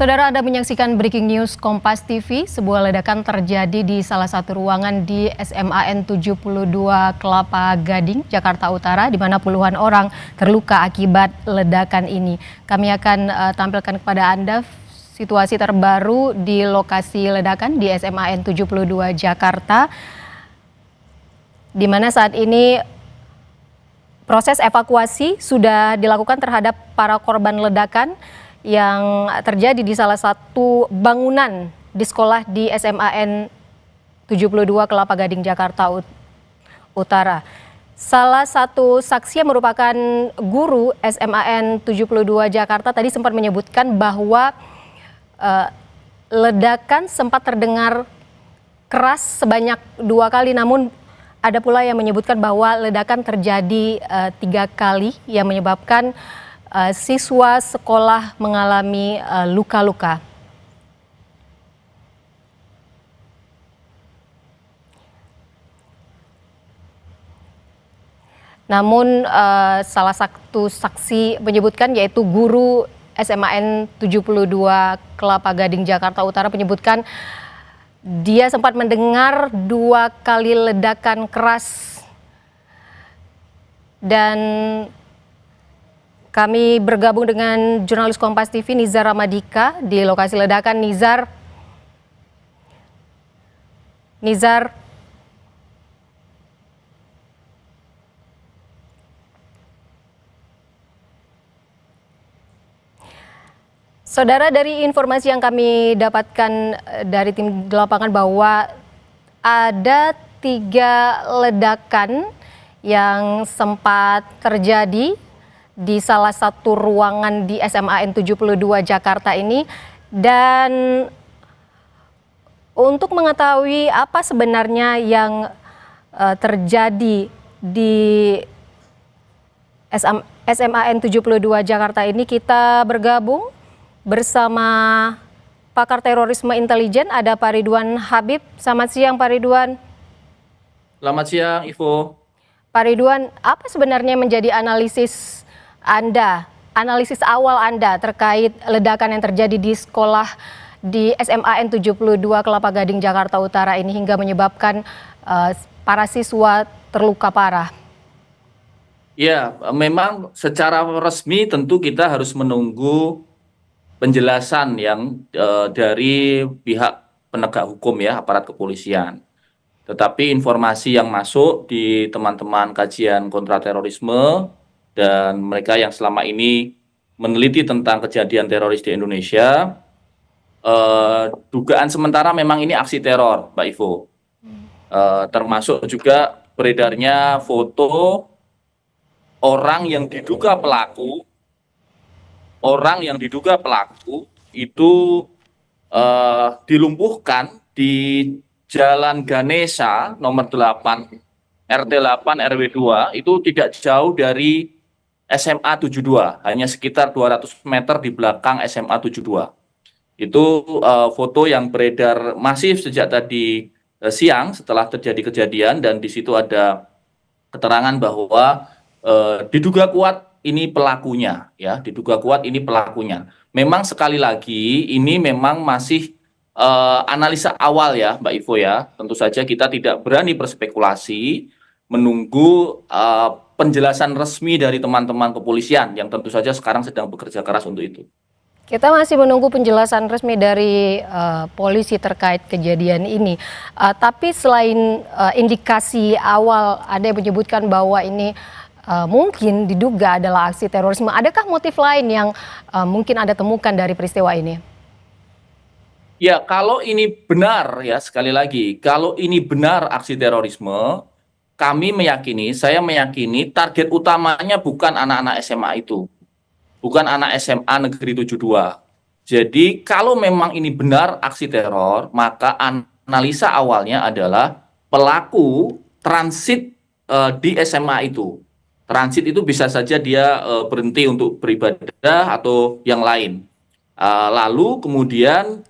Saudara, Anda menyaksikan Breaking News Kompas TV. Sebuah ledakan terjadi di salah satu ruangan di SMAN 72 Kelapa Gading, Jakarta Utara, di mana puluhan orang terluka akibat ledakan ini. Kami akan tampilkan kepada Anda situasi terbaru di lokasi ledakan di SMAN 72 Jakarta, di mana saat ini proses evakuasi sudah dilakukan terhadap para korban ledakan yang terjadi di salah satu bangunan di sekolah di SMAN 72 Kelapa Gading, Jakarta Utara. Salah satu saksi yang merupakan guru SMAN 72 Jakarta tadi sempat menyebutkan bahwa ledakan sempat terdengar keras sebanyak 2 kali, namun ada pula yang menyebutkan bahwa ledakan terjadi 3 kali yang menyebabkan siswa sekolah mengalami luka-luka. Namun salah satu saksi menyebutkan, yaitu guru SMAN 72 Kelapa Gading, Jakarta Utara, menyebutkan dia sempat mendengar 2 kali ledakan keras. Dan kami bergabung dengan jurnalis Kompas TV Nizar Ramadika di lokasi ledakan. Nizar. Saudara, dari informasi yang kami dapatkan dari tim di lapangan bahwa ada 3 ledakan yang sempat terjadi di salah satu ruangan di SMAN 72 Jakarta ini. Dan untuk mengetahui apa sebenarnya yang terjadi di SMAN 72 Jakarta ini, kita bergabung bersama pakar terorisme intelijen, ada Pak Ridwan Habib. Selamat siang, Pak Ridwan. Selamat siang, Ivo. Pak Ridwan, apa sebenarnya menjadi analisis awal Anda terkait ledakan yang terjadi di sekolah di SMAN 72 Kelapa Gading, Jakarta Utara ini hingga menyebabkan para siswa terluka parah? Ya, memang secara resmi tentu kita harus menunggu penjelasan yang dari pihak penegak hukum ya, aparat kepolisian. Tetapi informasi yang masuk di teman-teman kajian kontraterorisme dan mereka yang selama ini meneliti tentang kejadian teroris di Indonesia, dugaan sementara memang ini aksi teror, Mbak Ivo. Termasuk juga beredarnya foto orang yang diduga pelaku itu dilumpuhkan di Jalan Ganesha nomor 8 RT 8 RW 2, itu tidak jauh dari SMA 72, hanya sekitar 200 meter di belakang SMA 72. Itu foto yang beredar masif sejak tadi siang setelah terjadi kejadian, dan di situ ada keterangan bahwa diduga kuat ini pelakunya, ya, Memang sekali lagi ini memang masih analisa awal ya, Mbak Ivo ya. Tentu saja kita tidak berani berspekulasi, menunggu penjelasan resmi dari teman-teman kepolisian yang tentu saja sekarang sedang bekerja keras untuk itu. Kita masih menunggu penjelasan resmi dari polisi terkait kejadian ini. Tapi selain indikasi awal, ada yang menyebutkan bahwa ini mungkin diduga adalah aksi terorisme. Adakah motif lain yang mungkin Anda temukan dari peristiwa ini? Ya, kalau ini benar ya, sekali lagi, kalau ini benar aksi terorisme, saya meyakini target utamanya bukan anak-anak SMA itu. Bukan anak SMA Negeri 72. Jadi kalau memang ini benar aksi teror, maka analisa awalnya adalah pelaku transit di SMA itu. Transit itu bisa saja dia berhenti untuk beribadah atau yang lain. Lalu kemudian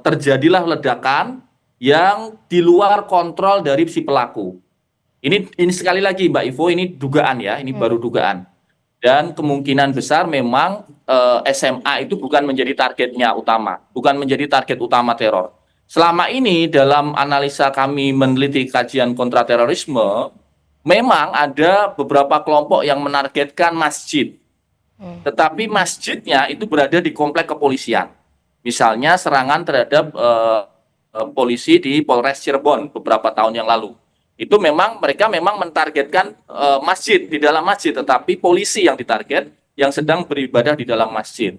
terjadilah ledakan yang di luar kontrol dari si pelaku. Ini sekali lagi Mbak Ivo, ini dugaan ya, ini baru dugaan. dan kemungkinan besar memang SMA itu bukan menjadi targetnya utama, bukan menjadi target utama teror. Selama ini dalam analisa kami meneliti kajian kontraterorisme, memang ada beberapa kelompok yang menargetkan masjid, tetapi masjidnya itu berada di komplek kepolisian. Misalnya serangan terhadap polisi di Polres Cirebon beberapa tahun yang lalu. Itu memang mereka memang mentargetkan masjid, di dalam masjid, tetapi polisi yang ditarget yang sedang beribadah di dalam masjid.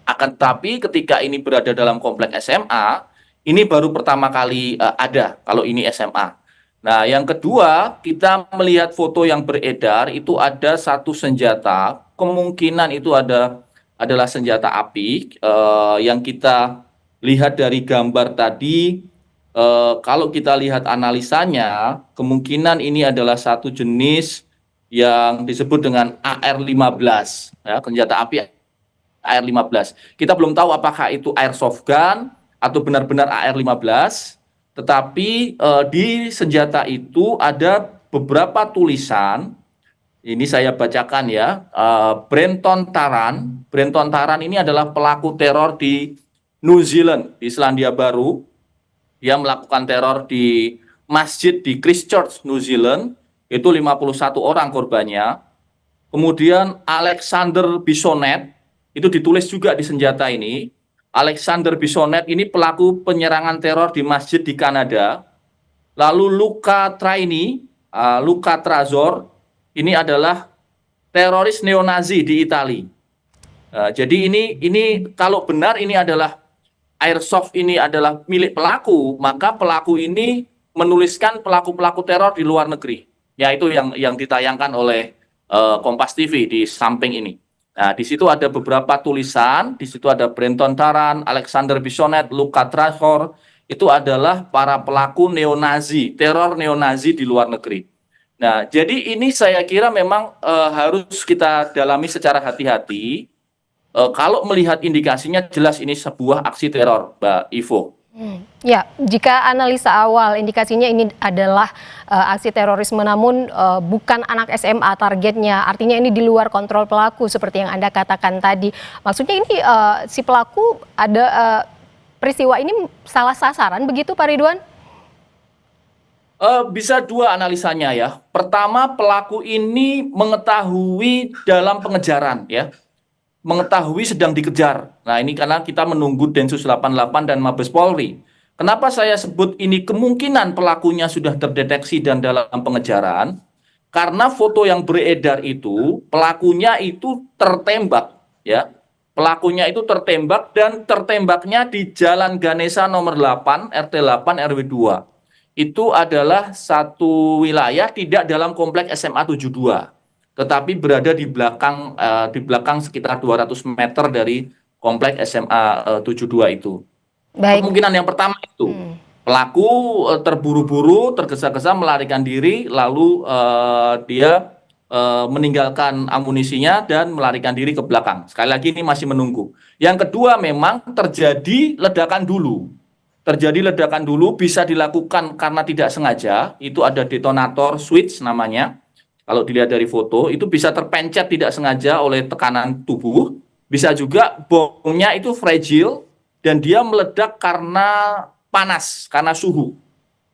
Akan tetapi ketika ini berada dalam komplek SMA, ini baru pertama kali ada kalau ini SMA. Nah, yang kedua, kita melihat foto yang beredar itu ada satu senjata, kemungkinan itu adalah senjata api yang kita lihat dari gambar tadi. Kalau kita lihat analisanya, kemungkinan ini adalah satu jenis yang disebut dengan AR-15, ya, senjata api AR-15. Kita belum tahu apakah itu airsoft gun atau benar-benar AR-15, tetapi di senjata itu ada beberapa tulisan. Ini saya bacakan ya. Brenton Tarrant. Brenton Tarrant ini adalah pelaku teror di New Zealand, di Selandia Baru. Dia melakukan teror di masjid di Christchurch, New Zealand. Itu 51 orang korbannya. Kemudian Alexander Bissonnette, itu ditulis juga di senjata ini. Alexander Bissonnette ini pelaku penyerangan teror di masjid di Kanada. Lalu Luca Traini, Luca Trazor, ini adalah teroris neonazi di Italia. Jadi ini kalau benar ini adalah airsoft, ini adalah milik pelaku, maka pelaku ini menuliskan pelaku-pelaku teror di luar negeri. Ya, itu yang ditayangkan oleh Kompas TV di samping ini. Nah, di situ ada beberapa tulisan, di situ ada Brenton Tarrant, Alexander Bissonnette, Luca Trazor, itu adalah para pelaku neonazi, teror neonazi di luar negeri. Nah, jadi ini saya kira memang harus kita dalami secara hati-hati. Kalau melihat indikasinya jelas ini sebuah aksi teror, Mbak Ivo. Ya, jika analisa awal indikasinya ini adalah aksi terorisme, namun bukan anak SMA targetnya, artinya ini di luar kontrol pelaku seperti yang Anda katakan tadi. Maksudnya ini si pelaku ada peristiwa ini salah sasaran begitu, Pak Ridwan? Bisa dua analisanya ya. Pertama, pelaku ini mengetahui dalam pengejaran ya. Mengetahui sedang dikejar. Nah, ini karena kita menunggu Densus 88 dan Mabes Polri. Kenapa saya sebut ini kemungkinan pelakunya sudah terdeteksi dan dalam pengejaran? Karena foto yang beredar itu, pelakunya itu tertembak, ya. Pelakunya itu tertembak dan tertembaknya di Jalan Ganesa nomor 8, RT 8 RW 2. Itu adalah satu wilayah tidak dalam komplek SMA 72. Tetapi berada di belakang sekitar 200 meter dari komplek SMA 72 itu. Baik. Kemungkinan yang pertama itu pelaku terburu-buru, tergesa-gesa melarikan diri, lalu dia meninggalkan amunisinya dan melarikan diri ke belakang. Sekali lagi ini masih menunggu. Yang kedua memang terjadi ledakan dulu. Terjadi ledakan dulu bisa dilakukan karena tidak sengaja, itu ada detonator switch namanya. Kalau dilihat dari foto, itu bisa terpencet tidak sengaja oleh tekanan tubuh. Bisa juga bomnya itu fragile dan dia meledak karena panas, karena suhu.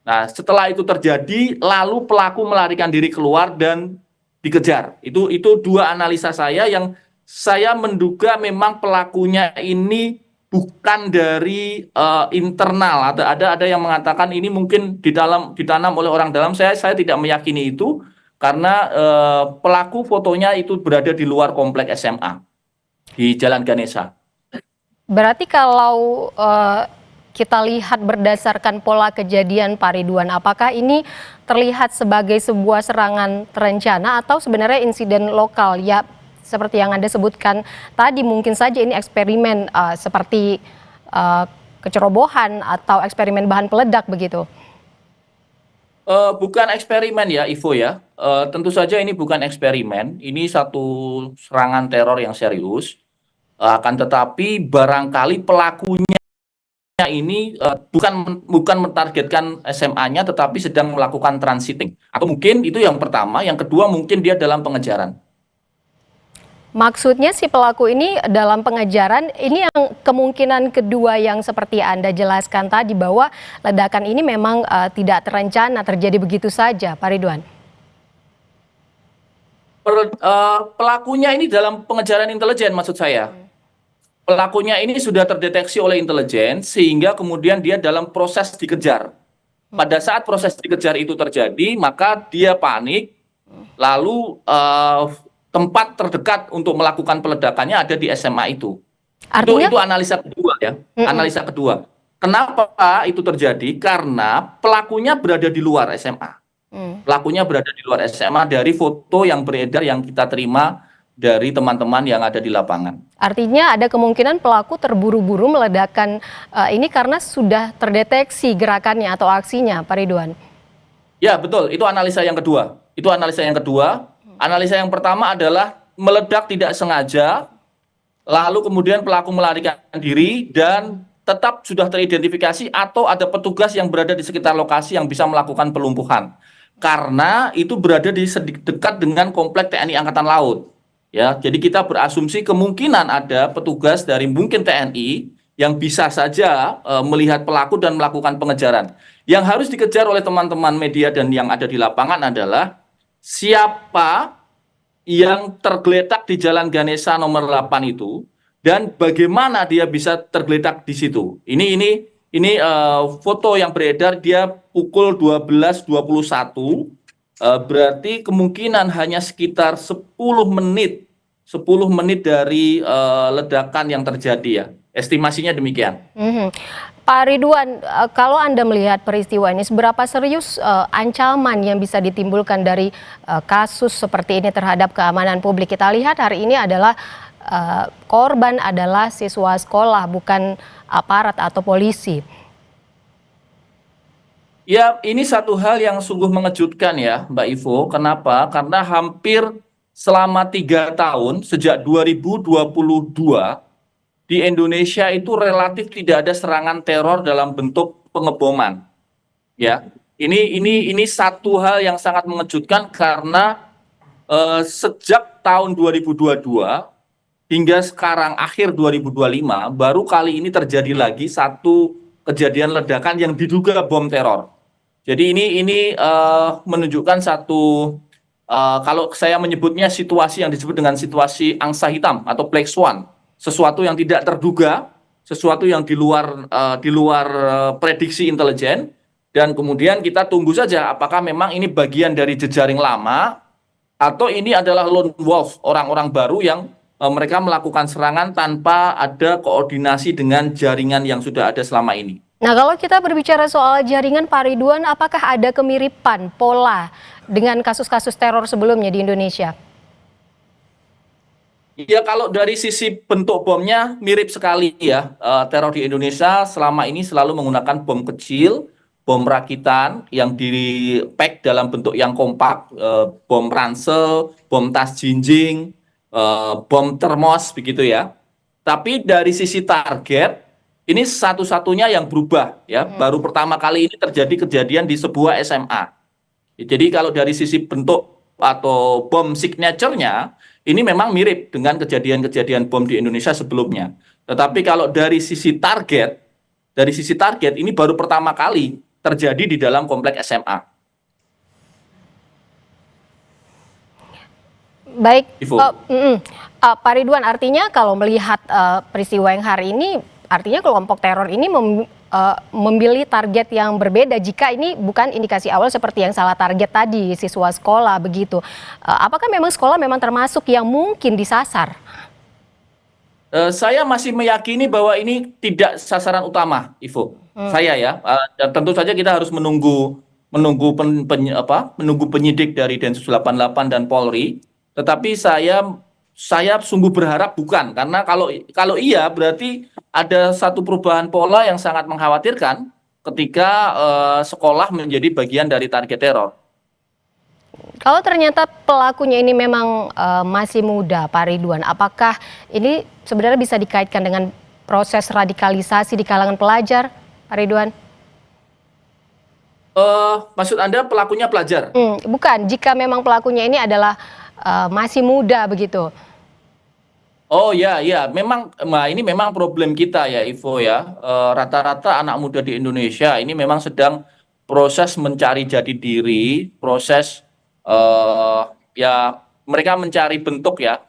Nah, setelah itu terjadi, lalu pelaku melarikan diri keluar dan dikejar. Itu dua analisa saya yang saya menduga memang pelakunya ini bukan dari internal. Ada yang mengatakan ini mungkin ditanam oleh orang dalam. Saya tidak meyakini itu. Karena pelaku fotonya itu berada di luar komplek SMA di Jalan Ganesa. Berarti kalau kita lihat berdasarkan pola kejadian, Pak Ridwan, apakah ini terlihat sebagai sebuah serangan terencana atau sebenarnya insiden lokal? Ya, seperti yang Anda sebutkan tadi, mungkin saja ini eksperimen seperti kecerobohan atau eksperimen bahan peledak begitu. Bukan eksperimen ya, Ivo ya. Tentu saja ini bukan eksperimen. Ini satu serangan teror yang serius. Akan tetapi barangkali pelakunya ini bukan mentargetkan SMA-nya, tetapi sedang melakukan transiting. Atau mungkin itu yang pertama. Yang kedua mungkin dia dalam pengejaran. Maksudnya si pelaku ini dalam pengejaran, ini yang kemungkinan kedua yang seperti Anda jelaskan tadi bahwa ledakan ini memang tidak terencana terjadi begitu saja, Pak Ridwan. Pelakunya ini dalam pengejaran intelijen maksud saya. Pelakunya ini sudah terdeteksi oleh intelijen sehingga kemudian dia dalam proses dikejar. Pada saat proses dikejar itu terjadi, maka dia panik, lalu tempat terdekat untuk melakukan peledakannya ada di SMA itu. Artinya, Itu analisa kedua ya, analisa kedua. Kenapa itu terjadi? Karena pelakunya berada di luar SMA. Pelakunya berada di luar SMA dari foto yang beredar yang kita terima dari teman-teman yang ada di lapangan. artinya ada kemungkinan pelaku terburu-buru meledakkan ini karena sudah terdeteksi gerakannya atau aksinya, Pak Ridwan. Ya, betul. Itu analisa yang kedua. Itu analisa yang kedua. Analisa yang pertama adalah meledak tidak sengaja, lalu kemudian pelaku melarikan diri dan tetap sudah teridentifikasi atau ada petugas yang berada di sekitar lokasi yang bisa melakukan pelumpuhan. Karena itu berada di dekat dengan komplek TNI Angkatan Laut. Ya, jadi kita berasumsi kemungkinan ada petugas dari mungkin TNI yang bisa saja melihat pelaku dan melakukan pengejaran. Yang harus dikejar oleh teman-teman media dan yang ada di lapangan adalah siapa yang tergeletak di Jalan Ganesha nomor 8 itu dan bagaimana dia bisa tergeletak di situ. Ini foto yang beredar dia pukul 12.21, berarti kemungkinan hanya sekitar 10 menit dari ledakan yang terjadi ya. Estimasinya demikian. Pak Ridwan, kalau Anda melihat peristiwa ini, seberapa serius ancaman yang bisa ditimbulkan dari kasus seperti ini terhadap keamanan publik? Kita lihat hari ini adalah korban adalah siswa sekolah, bukan aparat atau polisi. Ya, ini satu hal yang sungguh mengejutkan ya, Mbak Ivo. Kenapa? Karena hampir selama 3 tahun, sejak 2022, di Indonesia itu relatif tidak ada serangan teror dalam bentuk pengeboman. Ya, ini satu hal yang sangat mengejutkan karena sejak tahun 2022 hingga sekarang akhir 2025 baru kali ini terjadi lagi satu kejadian ledakan yang diduga bom teror. Jadi ini menunjukkan satu kalau saya menyebutnya situasi yang disebut dengan situasi angsa hitam atau black swan. Sesuatu yang tidak terduga, sesuatu yang di luar prediksi intelijen, dan kemudian kita tunggu saja apakah memang ini bagian dari jejaring lama atau ini adalah lone wolf, orang-orang baru yang mereka melakukan serangan tanpa ada koordinasi dengan jaringan yang sudah ada selama ini. Nah, kalau kita berbicara soal jaringan, Pak Ridwan, apakah ada kemiripan pola dengan kasus-kasus teror sebelumnya di Indonesia? Ya, kalau dari sisi bentuk bomnya mirip sekali ya. Teror di Indonesia selama ini selalu menggunakan bom kecil, bom rakitan yang di-pack dalam bentuk yang kompak, bom ransel, bom tas jinjing, bom termos begitu ya. Tapi dari sisi target, ini satu-satunya yang berubah ya. Baru pertama kali ini terjadi kejadian di sebuah SMA. Jadi kalau dari sisi bentuk atau bom signature-nya, ini memang mirip dengan kejadian-kejadian bom di Indonesia sebelumnya. Tetapi kalau dari sisi target ini baru pertama kali terjadi di dalam komplek SMA. Baik, Pak Ridwan, artinya kalau melihat peristiwa yang hari ini, artinya kelompok teror ini memilih target yang berbeda jika ini bukan indikasi awal seperti yang salah target tadi, siswa sekolah begitu. Apakah memang sekolah memang termasuk yang mungkin disasar? Saya masih meyakini bahwa ini tidak sasaran utama, Ivo. Saya ya, dan tentu saja kita harus menunggu penyidik dari Densus 88 dan Polri. Tetapi saya sungguh berharap bukan, karena kalau iya berarti ada satu perubahan pola yang sangat mengkhawatirkan ketika sekolah menjadi bagian dari target teror. Kalau ternyata pelakunya ini memang masih muda, Pak Ridwan, apakah ini sebenarnya bisa dikaitkan dengan proses radikalisasi di kalangan pelajar, Pak Ridwan? Maksud Anda pelakunya pelajar? Bukan, jika memang pelakunya ini adalah masih muda begitu. Oh ya, ya, memang, nah ini memang problem kita ya, Ivo ya. Rata-rata anak muda di Indonesia ini memang sedang proses mencari jati diri, proses eh ya mereka mencari bentuk ya,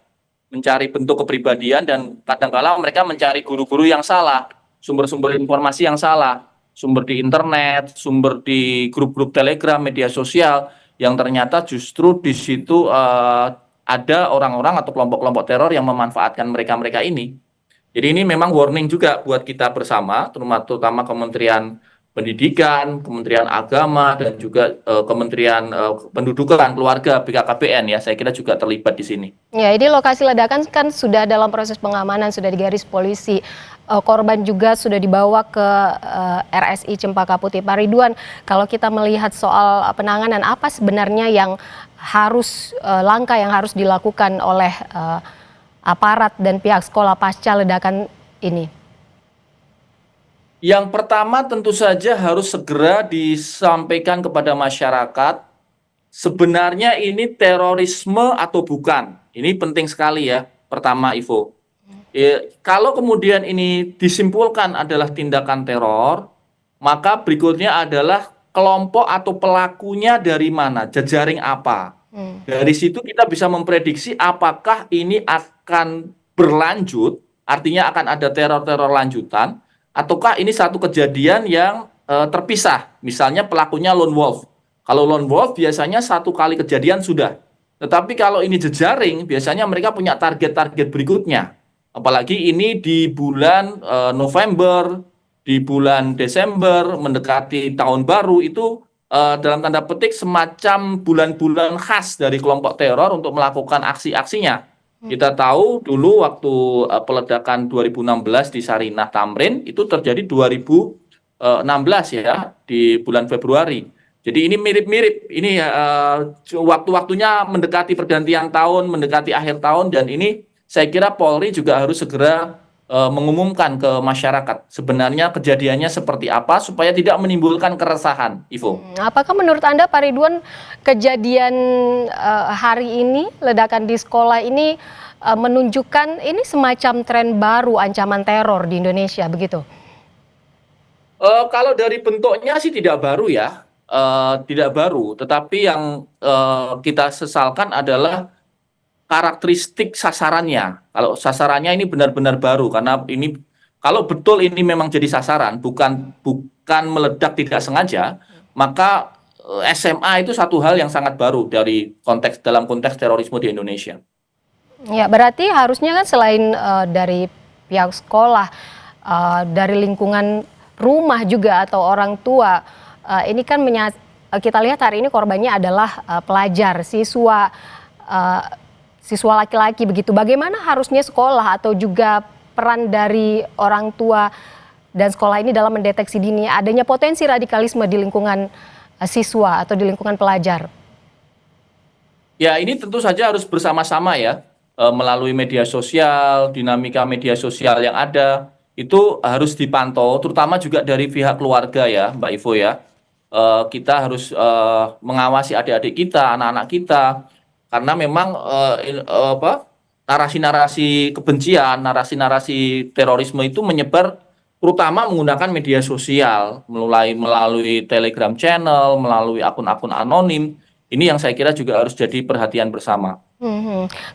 mencari bentuk kepribadian dan kadang-kala mereka mencari guru-guru yang salah, sumber-sumber informasi yang salah, sumber di internet, sumber di grup-grup Telegram, media sosial, yang ternyata justru di situ ada orang-orang atau kelompok-kelompok teror yang memanfaatkan mereka-mereka ini. Jadi ini memang warning juga buat kita bersama, terutama Kementerian Pendidikan, Kementerian Agama, dan juga Kementerian Pendudukan, Keluarga, BKKBN ya. Saya kira juga terlibat di sini. Ya, ini lokasi ledakan kan sudah dalam proses pengamanan, sudah digaris polisi. Korban juga sudah dibawa ke RSI Cempaka Putih. Pak Ridwan, kalau kita melihat soal penanganan, apa sebenarnya yang harus langkah yang harus dilakukan oleh aparat dan pihak sekolah pasca ledakan ini? Yang pertama tentu saja harus segera disampaikan kepada masyarakat sebenarnya ini terorisme atau bukan. Ini penting sekali ya. Pertama, Ivo. Kalau kemudian ini disimpulkan adalah tindakan teror, maka berikutnya adalah kelompok atau pelakunya dari mana, jejaring apa. Dari situ kita bisa memprediksi apakah ini akan berlanjut, artinya akan ada teror-teror lanjutan, ataukah ini satu kejadian yang terpisah. Misalnya pelakunya lone wolf. Kalau lone wolf biasanya satu kali kejadian sudah. Tetapi kalau ini jejaring, biasanya mereka punya target-target berikutnya. Apalagi ini di bulan November, di bulan Desember, mendekati tahun baru, itu dalam tanda petik semacam bulan-bulan khas dari kelompok teror untuk melakukan aksi-aksinya. Kita tahu dulu waktu peledakan 2016 di Sarinah Tamrin, itu terjadi 2016 ya, di bulan Februari. Jadi ini mirip-mirip, ini waktu-waktunya mendekati pergantian tahun, mendekati akhir tahun, dan ini saya kira Polri juga harus segera mengumumkan ke masyarakat sebenarnya kejadiannya seperti apa supaya tidak menimbulkan keresahan, Ivo. Apakah menurut Anda, Pak Ridwan, kejadian hari ini, ledakan di sekolah ini menunjukkan ini semacam tren baru ancaman teror di Indonesia, begitu? Kalau dari bentuknya sih tidak baru ya, tidak baru. Tetapi yang kita sesalkan adalah karakteristik sasarannya. Kalau sasarannya ini benar-benar baru, karena ini kalau betul ini memang jadi sasaran, bukan meledak tidak sengaja, maka SMA itu satu hal yang sangat baru dalam konteks terorisme di Indonesia. Ya, berarti harusnya kan selain dari pihak sekolah, dari lingkungan rumah juga atau orang tua, ini kan kita lihat hari ini korbannya adalah pelajar, siswa laki-laki begitu. Bagaimana harusnya sekolah atau juga peran dari orang tua dan sekolah ini dalam mendeteksi dini adanya potensi radikalisme di lingkungan siswa atau di lingkungan pelajar? Ya, ini tentu saja harus bersama-sama ya, melalui media sosial, dinamika media sosial yang ada, itu harus dipantau, terutama juga dari pihak keluarga ya, Mbak Ivo ya. Kita harus mengawasi adik-adik kita, anak-anak kita, karena memang narasi-narasi kebencian, narasi-narasi terorisme itu menyebar terutama menggunakan media sosial, melalui Telegram channel, melalui akun-akun anonim. Ini yang saya kira juga harus jadi perhatian bersama.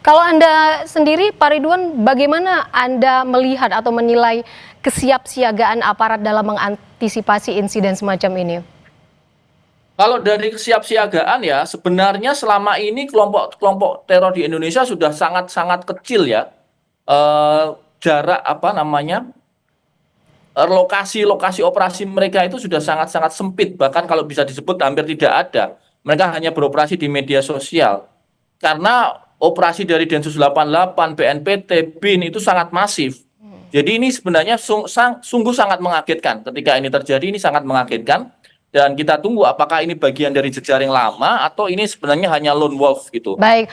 Kalau Anda sendiri, Pak Ridwan, bagaimana Anda melihat atau menilai kesiapsiagaan aparat dalam mengantisipasi insiden semacam ini? Kalau dari kesiapsiagaan ya, sebenarnya selama ini kelompok teror di Indonesia sudah sangat-sangat kecil ya. Jarak lokasi operasi mereka itu sudah sangat-sangat sempit, bahkan kalau bisa disebut hampir tidak ada. Mereka hanya beroperasi di media sosial. Karena operasi dari Densus 88, BNPT, BIN itu sangat masif. Jadi ini sebenarnya sungguh sangat mengagetkan. Ketika ini terjadi, ini sangat mengagetkan. Dan kita tunggu apakah ini bagian dari jejaring lama atau ini sebenarnya hanya lone wolf gitu. Baik.